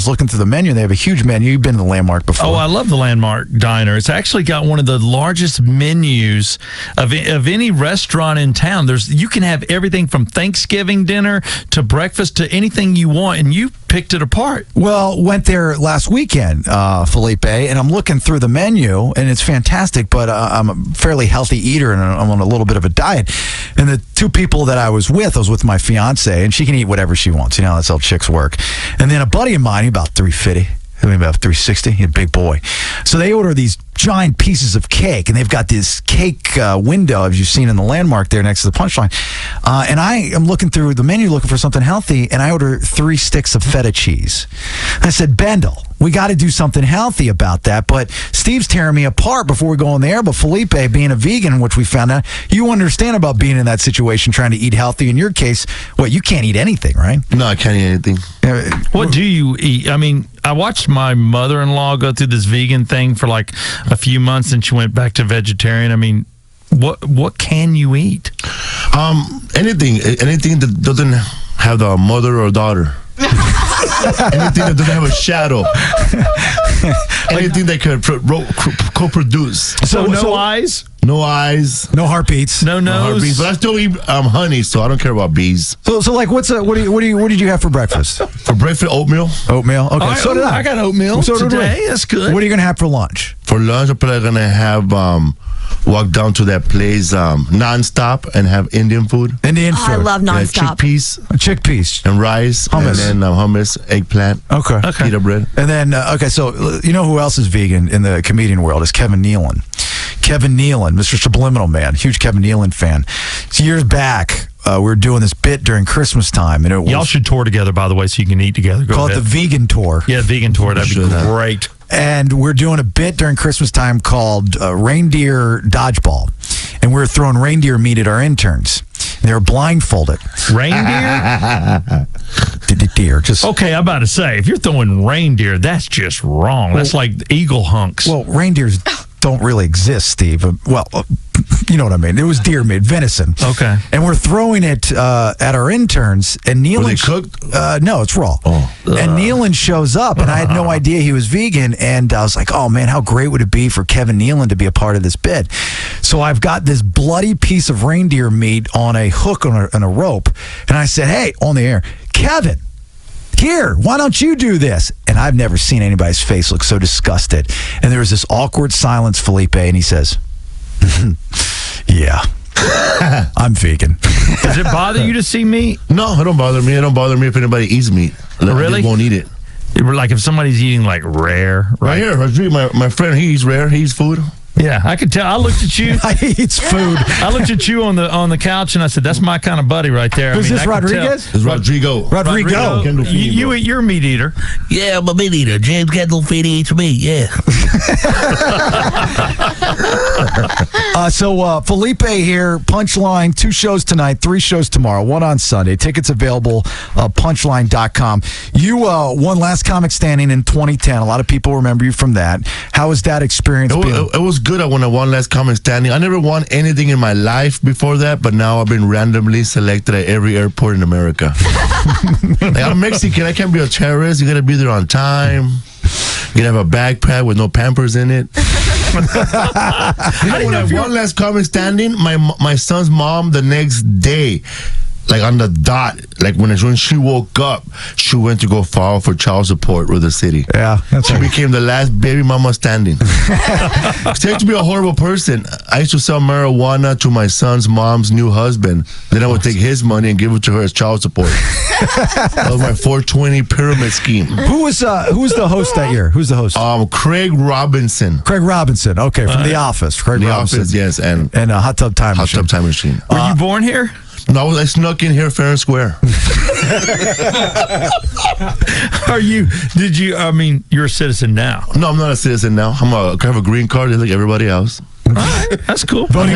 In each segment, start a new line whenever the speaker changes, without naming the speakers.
was looking through the menu, and they have a huge menu. You've been to the Landmark before.
Oh, I love the Landmark Diner. It's actually got one of the largest menus of any restaurant in town. You can have everything from Thanksgiving dinner to breakfast to anything you want, and you picked it apart.
Well, went there last weekend, Felipe, and I'm looking through the menu, and it's fantastic, but I'm a fairly healthy eater, and I'm on a little bit of a diet. And the two people that I was with my fiance, and she can eat whatever she wants. You know, that's how chicks work. And then a buddy of mine, about 350, about 360, he's a big boy. So they order these giant pieces of cake, and they've got this cake window, as you've seen in the Landmark there next to the Punchline. And I am looking through the menu looking for something healthy, and I order 3 sticks of feta cheese. I said, Bendel, we got to do something healthy about that. But Steve's tearing me apart before we go on the air. But Felipe, being a vegan, which we found out, you understand about being in that situation, trying to eat healthy. In your case, you can't eat anything, right?
No, I can't eat anything.
What do you eat? I mean, I watched my mother-in-law go through this vegan thing for like a few months, and she went back to vegetarian. I mean, what can you eat?
Anything that doesn't have the mother or daughter. Anything that doesn't have a shadow. Anything that could co-produce.
So no eyes?
No eyes.
No heartbeats.
No nose.
No heartbeats. But I still eat honey, so I don't care about bees.
So like, what did you have for breakfast?
For breakfast, oatmeal.
Oatmeal. Okay,
so did I. I got oatmeal today. That's good.
What are you gonna have for lunch?
For lunch, I'm probably gonna have walk down to that place Nonstop and have Indian food.
Indian food.
I love Nonstop.
Chickpeas
and rice,
hummus.
and then hummus, eggplant.
Okay.
Pita bread.
And then so you know who else is vegan in the comedian world is Kevin Nealon. Kevin Nealon, Mr. Subliminal Man, huge Kevin Nealon fan. Years back, we were doing this bit during Christmas time, and
y'all should tour together, by the way, so you can eat together.
Call it the Vegan Tour.
Yeah, Vegan Tour. That'd be great.
And we're doing a bit during Christmas time called Reindeer Dodgeball, and we're throwing reindeer meat at our interns. And they were blindfolded.
Reindeer?
Deer. Just
okay. I'm about to say, if you're throwing reindeer, that's just wrong. That's like eagle hunks.
Well, reindeers don't really exist, Steve. You know what I mean. It was deer meat, venison.
Okay.
And we're throwing it at our interns, and Nealon...
Were they cooked?
No, it's raw.
Oh.
And Nealon shows up, and I had no idea he was vegan, and I was like, oh, man, how great would it be for Kevin Nealon to be a part of this bit? So I've got this bloody piece of reindeer meat on a hook on a rope, and I said, hey, on the air, Kevin, here, why don't you do this? And I've never seen anybody's face look so disgusted. And there was this awkward silence, Felipe, and he says, yeah, I'm vegan.
Does it bother you to see meat?
No, it don't bother me. It don't bother me if anybody eats meat.
Really?
They won't eat it.
Like if somebody's eating like rare.
Right here, my friend, he eats rare. He eats food.
Yeah, I could tell. I looked at you.
He eats food.
I looked at you on the couch, and I said, "That's my kind of buddy right there."
Who's this, Rodriguez?
It's Rodrigo.
Rodrigo.
You're a meat eater.
Yeah, I'm a meat eater. James Gandolfini eats meat. Yeah.
So Felipe here, Punchline, 2 shows tonight, 3 shows tomorrow, 1 on Sunday. Tickets available, punchline.com. You won Last Comic Standing in 2010. A lot of people remember you from that. How was that experience?
It was good. I won Last Comic Standing. I never won anything in my life before that, but now I've been randomly selected at every airport in America. Like, I'm Mexican. I can't be a terrorist. You got to be there on time. You can have a backpack with no Pampers in it. When I won Last Comic Standing, my son's mom the next day, like on the dot, like when she woke up, she went to go file for child support with the city.
Yeah, that's
she became the last baby mama standing. She had to be a horrible person. I used to sell marijuana to my son's mom's new husband. Then I would take his money and give it to her as child support. That was my 420 pyramid scheme.
Who was the host that year? Who's the host?
Craig Robinson.
Craig Robinson. Okay, from The Office. Craig Robinson.
Office, yes, and
Hot Tub Time Machine.
Hot Tub Time Machine.
Were you born here?
No, I snuck in here fair and square.
You're a citizen now.
No, I'm not a citizen now. I have a green card just like everybody else.
All right, that's cool.
My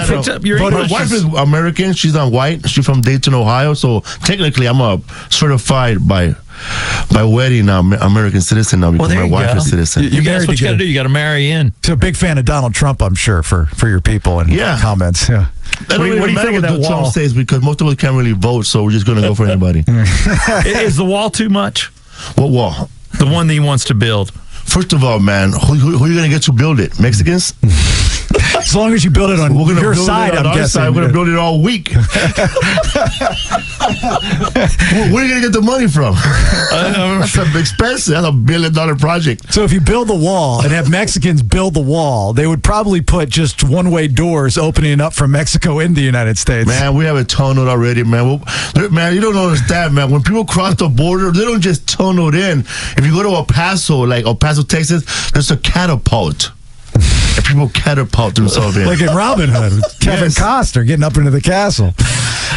wife is American. She's not white. She's from Dayton, Ohio. So technically, I'm a certified by wedding American citizen now because my wife is citizen.
That's what you got to do. You got to marry in.
So a big fan of Donald Trump, I'm sure, for your people and comments. Yeah.
What do you think of that wall? Trump says because most of us can't really vote, so we're just going to go for anybody.
Is the wall too much?
What wall?
The one that he wants to build.
First of all, man, who are you going to get to build it? Mexicans?
As long as you build it on your side, I'm guessing.
We're going to build it all week. Where are you going to get the money from? That's expensive. That's $1 billion project.
So if you build the wall and have Mexicans build the wall, they would probably put just one-way doors opening up from Mexico into the United States.
Man, we have a tunnel already, man. Man, you don't understand, man. When people cross the border, they don't just tunnel in. If you go to El Paso, Texas, there's a catapult. And people catapult themselves in.
Like in Robin Hood, with Kevin Costner getting up into the castle.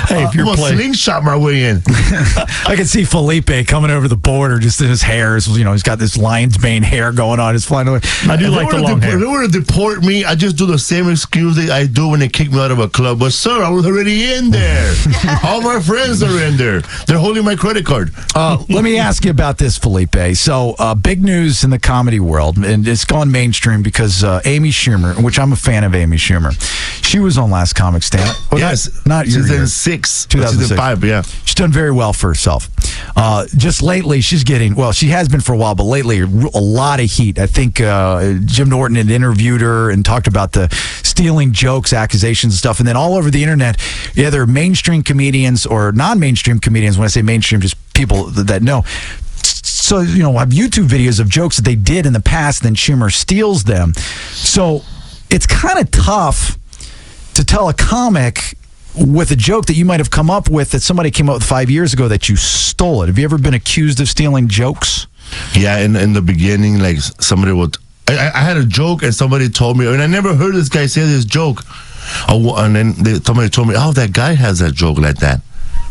Hey, if you're
I'm
playing,
slingshot my way in.
I can see Felipe coming over the border, just in his hair. He's got this lion's mane hair going on. He's flying away.
I do like the long hair.
If they were to deport me, I just do the same excuse that I do when they kick me out of a club. But sir, I was already in there. All my friends are in there. They're holding my credit card.
Let me ask you about this, Felipe. So, big news in the comedy world, and it's gone mainstream because Amy Schumer, which I'm a fan of Amy Schumer, she was on Last Comic Stand. Well,
yes,
not your year.
2005, yeah.
She's done very well for herself. Just lately, she has been for a while, but lately, a lot of heat. I think Jim Norton had interviewed her and talked about the stealing jokes, accusations, and stuff. And then all over the internet, either mainstream comedians or non-mainstream comedians, when I say mainstream, just people that know. So, have YouTube videos of jokes that they did in the past, then Schumer steals them. So it's kind of tough to tell a comic with a joke that you might have come up with that somebody came up with 5 years ago that you stole it. Have you ever been accused of stealing jokes?
Yeah, in the beginning, like somebody would... I had a joke and somebody told me, and I never heard this guy say this joke. And then somebody told me, that guy has that joke like that.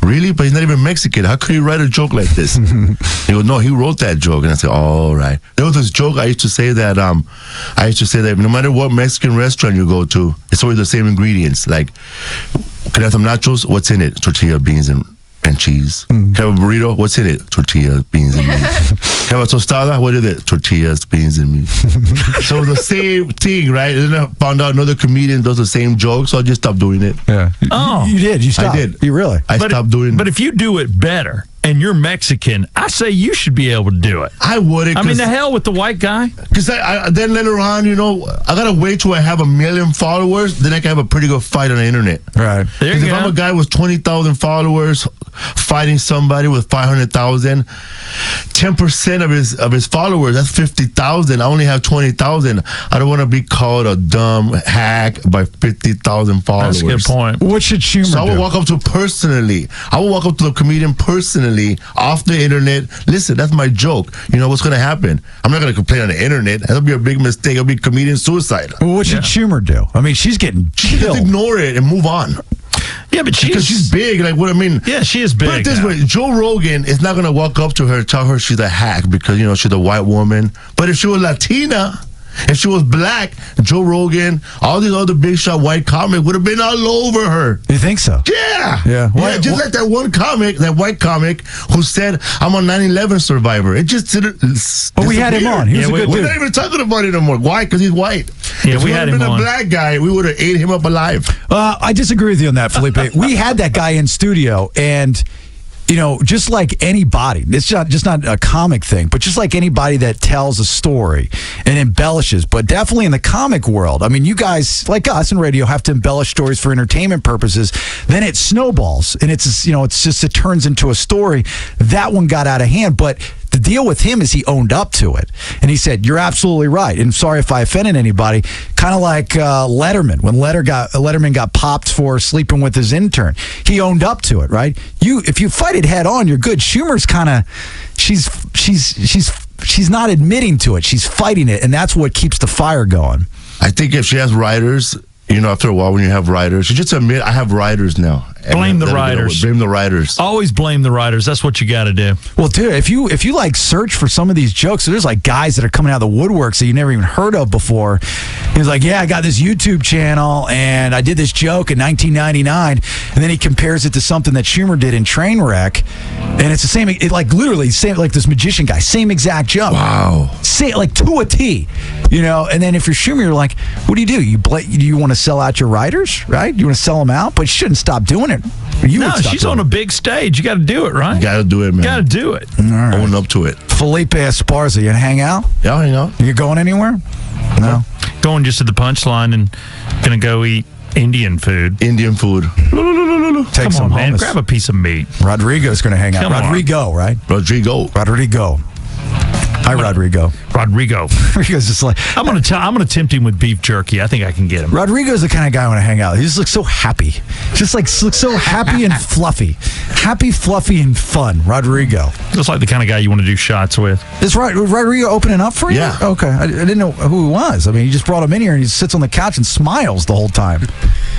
Really? But he's not even Mexican. How could he write a joke like this? He goes, no, he wrote that joke. And I said, all right. There was this joke I used to say that no matter what Mexican restaurant you go to, it's always the same ingredients. Like, can I have some nachos? What's in it? Tortilla, beans, and cheese. Can I have a burrito? What's in it? Tortilla, beans, and meat. Can I have a tostada? What is it? Tortillas, beans, and meat. So the same thing, right? And then I found out another comedian does the same joke, so I just stopped doing it.
Yeah. Oh. You did? You stopped?
I did.
You really?
I stopped doing it.
But if you do it better and you're Mexican, I say you should be able to do it.
I wouldn't.
I mean, the hell with the white guy.
Because then later on, I got to wait till I have 1 million followers, then I can have a pretty good fight on the internet.
Right.
There you
If
go.
I'm a guy with 20,000 followers fighting somebody with 500,000, 10% of his followers, that's 50,000. I only have 20,000. I don't want to be called a dumb hack by 50,000 followers.
That's a good point.
What should Schumer
So I will
do?
walk up to personally. I will walk up to the comedian personally off the internet. Listen, that's my joke. You know what's going to happen? I'm not going to complain on the internet. That'll be a big mistake. It'll be comedian suicide.
Well, what should Schumer do? I mean, she's getting
Just
killed.
ignore it and move on.
Yeah, but
Because she's big. Like, what I mean.
Yeah, she is big.
Put it this
now.
way, Joe Rogan is not going to walk up to her and tell her she's a hack because, she's a white woman. But if she was Latina, if she was black, Joe Rogan, all these other big shot white comics would have been all over her.
You think so?
Yeah.
Yeah. Why-
Just like that one comic, that white comic who said, I'm a 9/11 survivor. It just didn't.
Well, we had him on. He was a good
We're
dude.
not even talking about it anymore. Why? Because he's white.
Yeah,
If
we
he
had
had
him
been
on.
a black guy, we would have ate him up alive.
I disagree with you on that, Felipe. We had that guy in studio, and just like anybody, it's just not a comic thing, but just like anybody that tells a story and embellishes, but definitely in the comic world, I mean, you guys, like us in radio, have to embellish stories for entertainment purposes. Then it snowballs, and it turns into a story. That one got out of hand, but the deal with him is he owned up to it. And he said, you're absolutely right. And sorry if I offended anybody. Kind of like Letterman. When Letterman got popped for sleeping with his intern, he owned up to it, right? If you fight it head on, you're good. Schumer's kind of, she's not admitting to it. She's fighting it. And that's what keeps the fire going.
I think if she has writers, after a while when you have writers, you just admit, I have writers now.
Blame the writers.
Blame the writers.
Always blame the writers. That's what you got to do.
Well, dude, if you search for some of these jokes, there's like guys that are coming out of the woodworks that you never even heard of before. He's like, yeah, I got this YouTube channel and I did this joke in 1999, and then he compares it to something that Schumer did in Trainwreck, and it's the same. It like literally same like this magician guy, same exact joke.
Wow.
Say like to a T. You know, and then if you're Schumer, you're like, what do? You want to sell out your writers, right? You want to sell them out, but you shouldn't stop doing it.
She's on a big stage. You got to do it, right?
Got to do it, man.
Got to do it.
All right.
Own up to it.
Felipe Esparza, you gonna hang out?
Yeah, I'll hang out.
You going anywhere? No.
Going just to the Punchline and gonna go eat Indian food.
Indian food.
Take some
man.
hummus.
Grab a piece of meat.
Rodrigo's gonna hang out.
Come on.
Rodrigo, right?
Rodrigo.
Hi, Rodrigo. Rodrigo's just like,
I'm gonna tempt him with beef jerky. I think I can get him.
Rodrigo's the kind of guy I want to hang out with. He just looks so happy. Just like looks so happy and fluffy. Happy, fluffy, and fun. Rodrigo.
Looks like the kind of guy you want to do shots with.
Is Rodrigo opening up for you?
Yeah.
Okay. I didn't know who he was. I mean, you just brought him in here and he sits on the couch and smiles the whole time.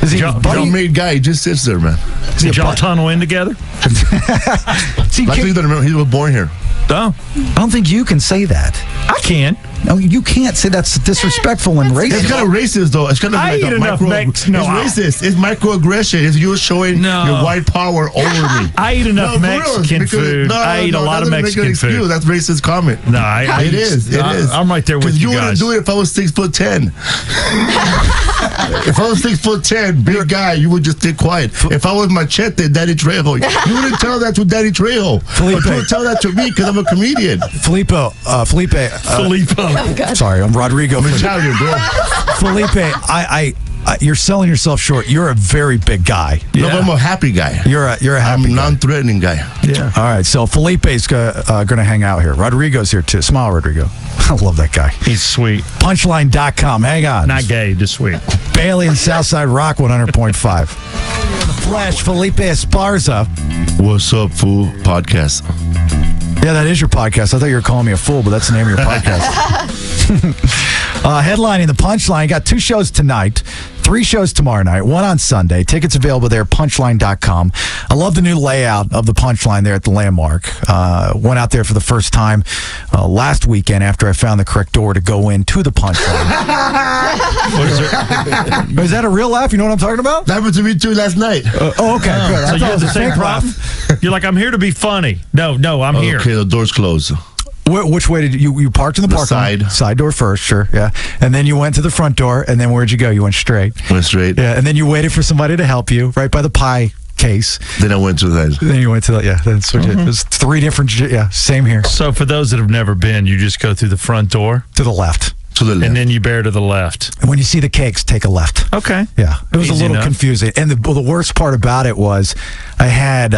Is he
Well-made guy. He just sits there, man.
Did y'all tunnel in together?
Luckily, you don't remember, he was born here.
Oh,
I don't think you can say that.
I can.
No, you can't say that's disrespectful and racist.
It's kind of racist, though. It's kind of
I
like
eat
a
enough Mex- no,
It's racist. It's microaggression. It's you showing your white power over me.
I eat enough Mexican food. I eat a lot of Mexican food.
That's racist comment.
No, it
is. It is.
I'm right there with you guys.
Because you wouldn't do it if I was 6'10". If I was 6'10", big guy, you would just stay quiet. If I was Machete, Daddy Trejo, you wouldn't tell that to Daddy Trejo.
Felipe.
But you would tell that to me because I'm a comedian.
Felipe. Sorry, I'm Rodrigo.
I'm Italian, bro.
Felipe, you're selling yourself short. You're a very big guy.
No, but I'm a happy guy.
You're a happy
I'm a
guy.
non-threatening guy.
Yeah.
All right, so Felipe's going to hang out here. Rodrigo's here too. Smile, Rodrigo. I love that guy.
He's sweet.
Punchline.com. Hang on.
Not gay, just sweet.
Bailey and Southside Rock 100.5. In the flesh, Felipe Esparza.
What's up, fool? Podcast.
Yeah, that is your podcast. I thought you were calling me a fool, but that's the name of your podcast. Headlining the Punchline. Got 2 shows tonight, 3 shows tomorrow night, 1 on Sunday. Tickets available there, punchline.com. I love the new layout of the Punchline there at the Landmark. Went out there for the first time last weekend after I found the correct door to go into the Punchline. Is that a real laugh? You know what I'm talking about?
That happened to me too last night.
Okay, good. I
So
thought
you
it
have
was
the
a
same
fake laugh.
problem. You're like, I'm here to be funny. No, I'm here.
Okay, the door's closed.
Which way did you parked in the parking lot? Side door first, sure, yeah. And then you went to the front door, and then where'd you go? You went straight.
Went straight.
Yeah, and then you waited for somebody to help you right by the pie case.
Then I went to that.
Then you went to that, yeah. That's what it was. 3 different, yeah, same here.
So for those that have never been, you just go through the front door,
To the left.
To the left.
and then you bear to the left.
And when you see the cakes, take a left.
Okay.
Yeah, it was
Easy
a little
enough.
confusing. And the worst part about it was I had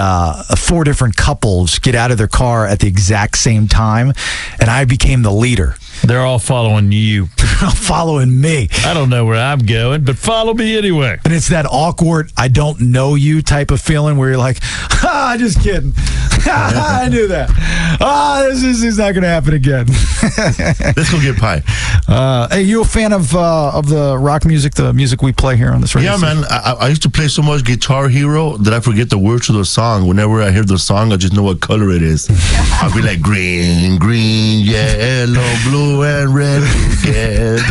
4 different couples get out of their car at the exact same time, and I became the leader.
They're all following you.
Following me.
I don't know where I'm going, but follow me anyway.
And it's that awkward, I don't know you type of feeling where you're like, just kidding. I knew that. This is not going to happen again.
Let's go get pie.
Hey, you a fan of the rock music, the music we play here on this radio
Yeah,
station?
man. I used to play so much Guitar Hero that I forget the words to the song. Whenever I hear the song, I just know what color it is. I'll be like, green, yellow, blue, and red together.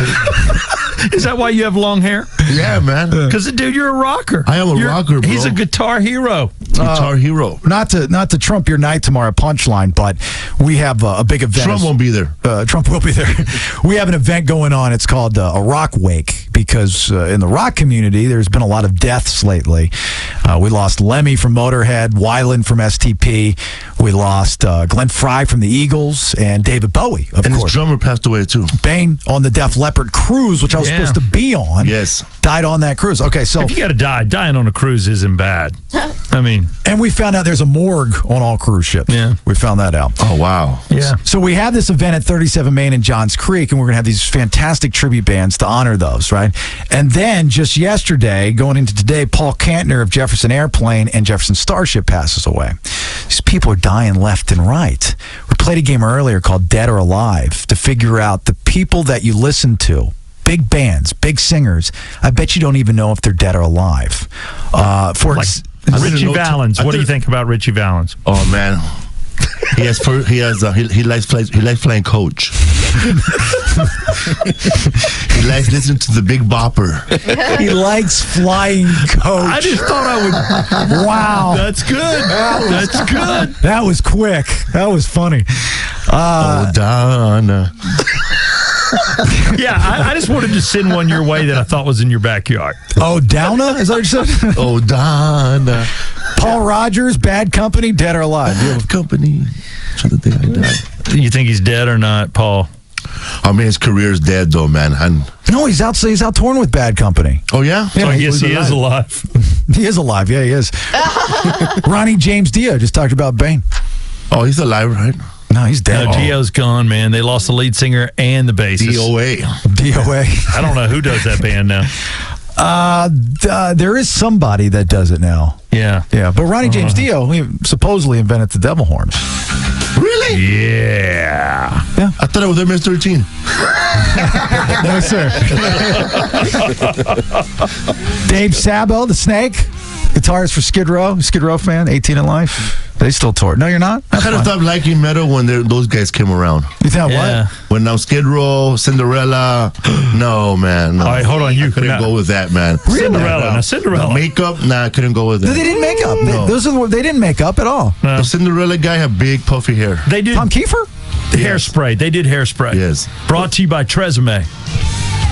Is that why you have long hair?
Yeah, man.
Because, dude, you're a rocker.
I am a rocker, bro.
He's a guitar hero.
Guitar Hero.
Not to trump your night tomorrow, Punchline, but we have a big event.
Trump won't be there.
Trump will be there. We have an event going on. It's called a Rock Wake because in the rock community, there's been a lot of deaths lately. We lost Lemmy from Motorhead, Weiland from STP. We lost Glenn Frey from the Eagles and David Bowie, of
And his
course.
drummer passed away, too.
Bane on the Def Leppard cruise, which I was
Yeah.
supposed to be on.
Yes.
Died on that cruise. Okay, so
If you got to die, dying on a cruise isn't bad. I mean,
and we found out there's a morgue on all cruise ships.
Yeah.
We found that out.
Oh, wow.
yeah.
So we have this event at 37 Main in Johns Creek, and we're going to have these fantastic tribute bands to honor those, right? And then just yesterday, going into today, Paul Kantner of Jefferson Airplane and Jefferson Starship passes away. These people are dying left and right. We played a game earlier called Dead or Alive to figure out the people that you listen to. Big bands, big singers. I bet you don't even know if they're dead or alive.
Richie Valens. What do you think about Richie Valens?
Oh, man. He likes playing coach. He likes listening to the Big Bopper.
He likes flying coach.
I just thought I would.
Wow.
That's good. That's good.
That was quick. That was funny.
Oh, Donna.
Yeah, I just wanted to send one your way that I thought was in your backyard.
Oh, Downa? Is that what you said?
Oh, Donna.
Paul Rogers, Bad Company, dead or alive?
Company. Trying to think I died.
You think he's dead or not, Paul?
I mean, his career's dead, though, man.
No, he's out touring with Bad Company.
Oh, yeah?
So I guess he is alive.
He is alive. Yeah, he is. Ronnie James Dio just talked about Bane.
Oh, he's alive, right?
No, he's dead.
No, Gio's gone, man. They lost the lead singer and the bassist.
DOA.
DOA.
I don't know who does that band now.
There is somebody that does it now.
Yeah.
Yeah, but Ronnie James Dio, he supposedly invented the devil horns.
Really?
Yeah.
I thought it was MS-13.
No, sir. Dave Sabo, the Snake, guitarist for Skid Row fan, 18 in life. They still tour. No, you're not?
I kind of stopped liking metal when those guys came around.
You thought
Yeah.
what?
When now Skid Row, Cinderella, no, man. No.
All right, hold on. You
I couldn't go with that, man.
Cinderella. Now, Cinderella.
The makeup, nah, I couldn't go with that.
They didn't make up.
No.
They didn't make up at all.
The Cinderella guy had big puffy hair.
They did
Tom Kiefer?
hairspray. They did hairspray.
Yes.
Brought to you by Tresemme.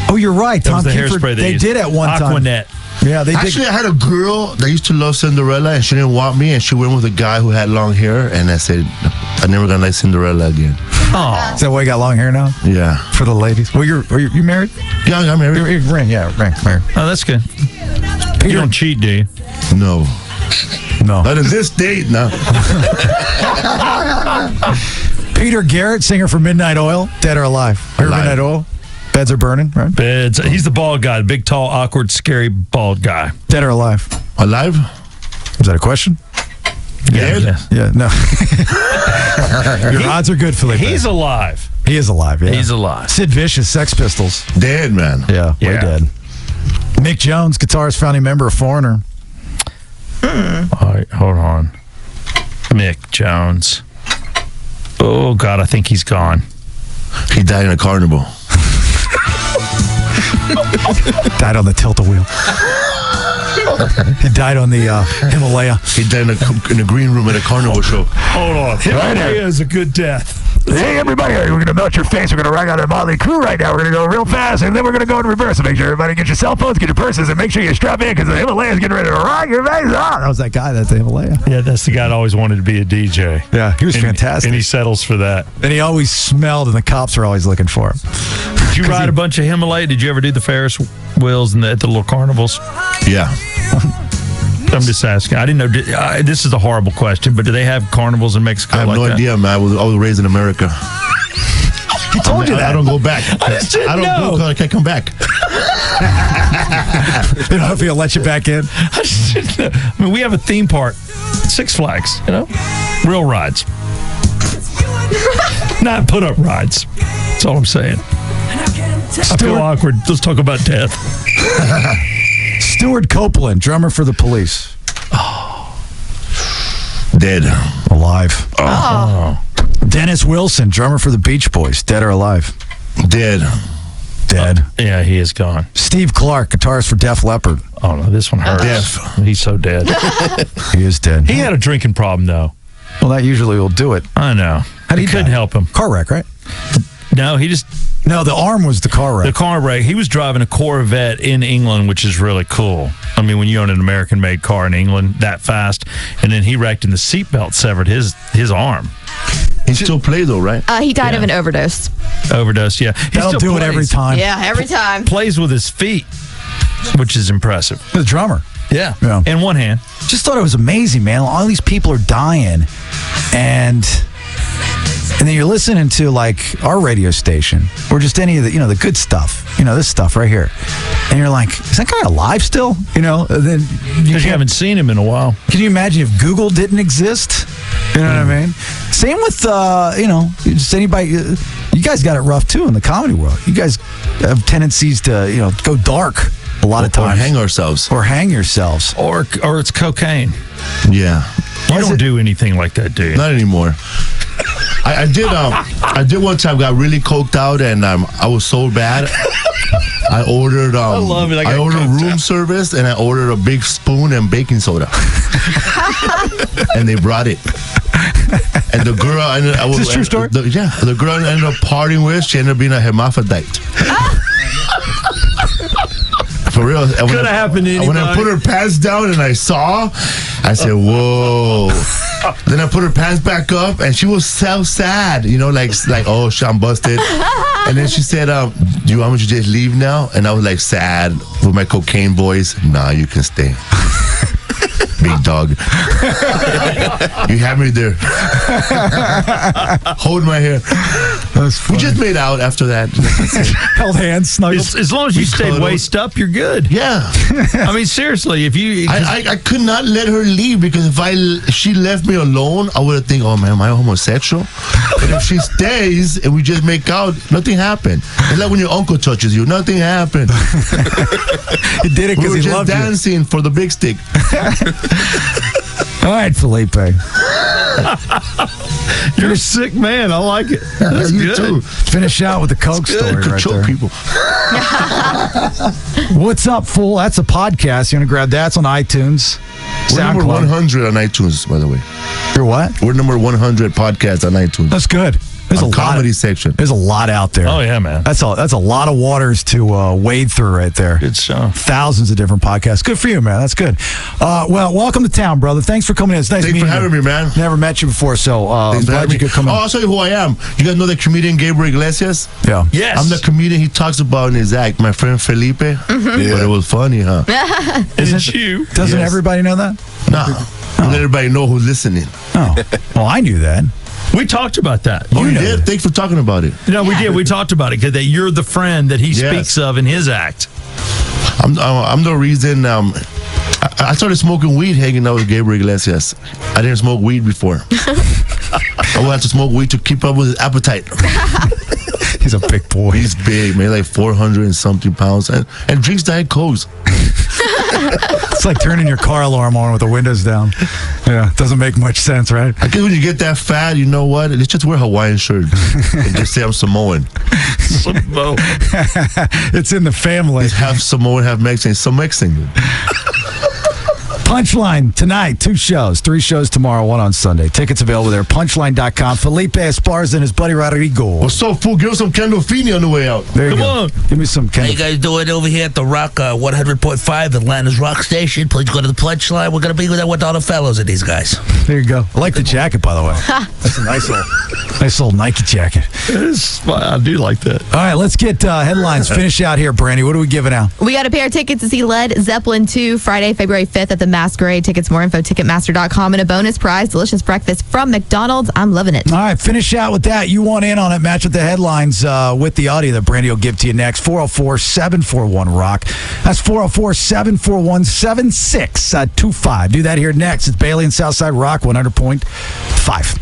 Oh, you're right.
That
Tom
was the
Kiefer.
hairspray
They
used.
did at one time.
Aquanet.
Yeah, they did.
Actually, I had a girl that used to love Cinderella, and she didn't want me, and she went with a guy who had long hair, and I said, I'm never gonna like Cinderella again.
Oh.
Is that why you got long hair now?
Yeah.
For the ladies. Well, you married?
Yeah, I'm married.
Ring, married.
Oh, that's good. You don't cheat, do you?
No.
No.
Not at this date, no.
Peter Garrett, singer for Midnight Oil, dead or alive? Heard
Alive.
Midnight Oil? Beds are burning, right?
Beds. He's the bald guy, the big, tall, awkward, scary, bald guy.
Dead or alive?
Alive?
Is that a question?
Dead?
Yeah, no. Your odds are good, Felipe.
He's alive.
He is alive, yeah.
He's alive.
Sid Vicious, Sex Pistols.
Dead, man.
Yeah, way
Yeah.
dead. Mick Jones, guitarist, founding member of Foreigner.
All right, hold on. Mick Jones. Oh, God, I think he's gone.
He died in a carnival.
Died on the tilt-a-wheel. He died on the Himalaya.
He died in a green room at a carnival show.
Hold on. Himalaya is a good death.
Hey, everybody, we're going to melt your face. We're going to rock out a Motley Crue right now. We're going to go real fast, and then we're going to go in reverse. And make sure everybody get your cell phones, get your purses, and make sure you strap in because the Himalaya's getting ready to rock your face off. That was that guy. That's the Himalaya.
Yeah, that's the guy that always wanted to be a DJ.
Yeah, he was fantastic.
And he settles for that.
And he always smelled, and the cops were always looking for him.
Did you ride a bunch of Himalaya? Did you ever do the Ferris wheels at the little carnivals?
Yeah.
I'm just asking. I didn't know. This is a horrible question, but do they have carnivals in Mexico
I have
like
no
that?
idea, man. I was raised in America.
He told you that.
I don't go back.
I just didn't
I don't
know.
go 'cause I can't come back.
They don't know if he'll let you back in.
I just didn't know. I mean, we have a theme park, Six Flags, real rides. Not put up rides. That's all I'm saying. I feel awkward. Let's talk about death.
Stuart Copeland, drummer for the Police.
Dead.
Alive. Dennis Wilson, drummer for the Beach Boys. Dead or alive?
Dead.
Dead.
Yeah, he is gone.
Steve Clark, guitarist for Def Leppard.
Oh, no, this one hurts.
Deaf.
He's so dead.
He is dead.
He had a drinking problem, though.
Well, that usually will do it.
I know.
How'd he
couldn't
die?
help him.
Car wreck, right?
No, he just...
No, the arm was the car
The
wreck.
car wreck, he was driving a Corvette in England, which is really cool. I mean, when you own an American-made car in England that fast, and then he wrecked and the seatbelt severed his arm.
He still play though, right?
He died of an overdose.
Overdose, yeah. He
That'll
still
do it
plays.
every time.
Yeah, every time.
Plays with his feet, which is impressive.
The drummer.
Yeah.
Yeah.
In one hand.
Just thought it was amazing, man. All these people are dying, and then you're listening to like our radio station or just any of the the good stuff, this stuff right here, and you're like, is that guy alive still? And then
Because you haven't seen him in a while.
Can you imagine if Google didn't exist? You know what I mean? Same with just anybody. You guys got it rough too in the comedy world. You guys have tendencies to go dark a lot of
Or
times,
hang ourselves.
or hang yourselves.
Or it's cocaine.
Yeah.
You don't do anything like that, do you?
Not anymore. I did one time, got really coked out, and I was so bad. I ordered. I
love it. I got
ordered
coked
room
out.
service, and I ordered a big spoon and baking soda. And they brought it. And the girl,
Is this a true story?
The girl I ended up partying with, she ended up being a hermaphrodite. For real.
Could have happened to anybody.
When I put her pants down and I saw, I said, whoa. Then I put her pants back up and she was so sad, like oh, I'm busted. And then she said, do you want me to just leave now? And I was like sad with my cocaine voice. Nah, you can stay. Big dog. You have me there. Hold my hair. We just made out after that.
Held hands, snuggled.
As long as you stayed
cuddled.
waist up, you're good.
Yeah.
I mean, seriously, if you...
I could not let her leave because if she left me alone, I would have think, oh man, am I homosexual? But if she stays and we just make out, nothing happened. It's like when your uncle touches you, nothing happened.
He did it
We
because
were
he
just
loved you.
dancing for the big stick.
All right, Felipe.
You're a sick man. I like it. That's
You
good.
too.
Finish out with the Coke story
Could
right
choke
there.
people.
What's up, fool? That's a podcast. You want to grab that? It's on iTunes.
We're number
SoundCloud.
100 on iTunes, by the way.
You're what?
We're number 100 podcast on iTunes.
That's good. There's
On
a lot.
comedy section.
There's a lot out there.
Oh, yeah, man.
That's a lot of waters to wade through right there.
Good show.
Thousands of different podcasts. Good for you, man. That's good. Well, welcome to town, brother. Thanks for coming in. It's nice
Thanks
meeting
for having
you.
me, man.
Never met you before, so I'm
Thanks for
glad
having
you
me.
could come in.
Oh, I'll tell you who I am. You guys know the comedian Gabriel Iglesias?
Yeah.
Yes.
I'm the comedian he talks about in his act. My friend Felipe. But it was funny, huh?
Isn't you?
Doesn't
Yes.
everybody know that?
Nah. Let everybody know who's listening.
Oh. Well, I knew that.
We talked about that.
Oh, you
know
did?
that.
Thanks for talking about it.
No, we did. We talked about it because that you're the friend that he speaks of in his act.
I'm the reason. I started smoking weed hanging out with Gabriel Iglesias. I didn't smoke weed before. I would have to smoke weed to keep up with his appetite.
He's a big boy.
He's big, man, like 400 and something pounds, and drinks Diet Cokes.
It's like turning your car alarm on with the windows down. Yeah, doesn't make much sense, right?
I guess when you get that fat, you know what? Let's just wear a Hawaiian shirt and just say I'm Samoan.
It's in the family.
It's half Samoan, half Mexican. Some Mexican.
Punchline tonight, 2 shows, 3 shows tomorrow, 1 on Sunday. Tickets available there, punchline.com. Felipe Esparza and his buddy Rodrigo.
What's up, fool? Give us some Candolfini on the way out.
There you
Come
go.
on.
Give me some
How you
kind
guys doing over here at the Rock 100.5, Atlanta's Rock Station? Please go to the Punchline. We're going to be there with all the fellows and these guys.
There you go. I like the jacket, by the way. That's a nice little Nike jacket.
I do like that.
All right, let's get headlines. Finish out here, Brandy. What are we giving out?
We got a pair of tickets to see Led Zeppelin 2 Friday, February 5th at the Masquerade. Tickets, more info, Ticketmaster.com, and a bonus prize, delicious breakfast from McDonald's. I'm loving it.
All right, finish out with that. You want in on it. Match with the headlines with the audio that Brandy will give to you next. 404-741-ROCK. That's 404-741-7625. Do that here next. It's Bailey and Southside Rock 100.5.